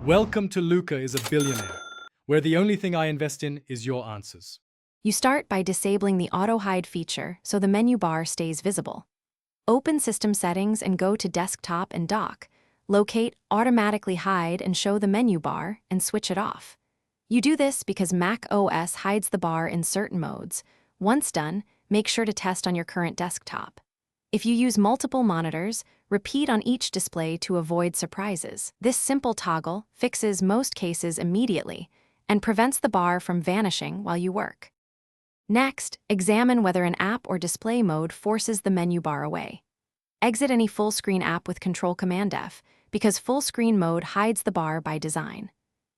Welcome to Luca is a Billionaire, where the only thing I invest in is your answers. You start by disabling the Auto Hide feature so the menu bar stays visible. Open System Settings and go to Desktop and Dock. Locate Automatically Hide and show the menu bar and switch it off. You do this because macOS hides the bar in certain modes. Once done, make sure to test on your current desktop. If you use multiple monitors, repeat on each display to avoid surprises. This simple toggle fixes most cases immediately and prevents the bar from vanishing while you work. Next, examine whether an app or display mode forces the menu bar away. Exit any full-screen app with Control-Command-F, because full-screen mode hides the bar by design.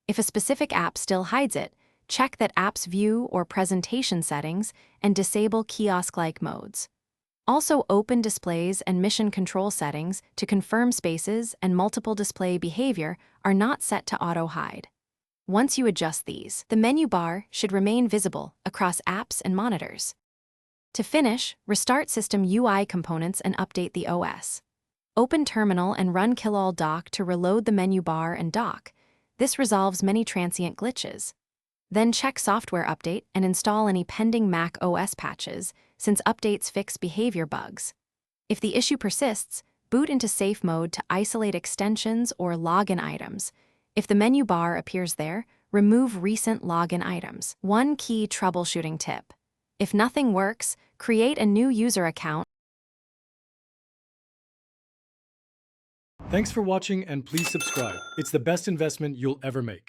If a specific app still hides it, check that app's view or presentation settings and disable kiosk-like modes. Also open displays and mission control settings to confirm spaces and multiple display behavior are not set to auto-hide. Once you adjust these, the menu bar should remain visible across apps and monitors. To finish, restart System UI components and update the OS. Open Terminal and run Kill-All Dock to reload the menu bar and dock. This resolves many transient glitches. Then check Software Update and install any pending Mac OS patches, since updates fix behavior bugs. If the issue persists, boot into safe mode to isolate extensions or login items. If the menu bar appears there, remove recent login items. One key troubleshooting tip. If nothing works, create a new user account. Thanks for watching and please subscribe. It's the best investment you'll ever make.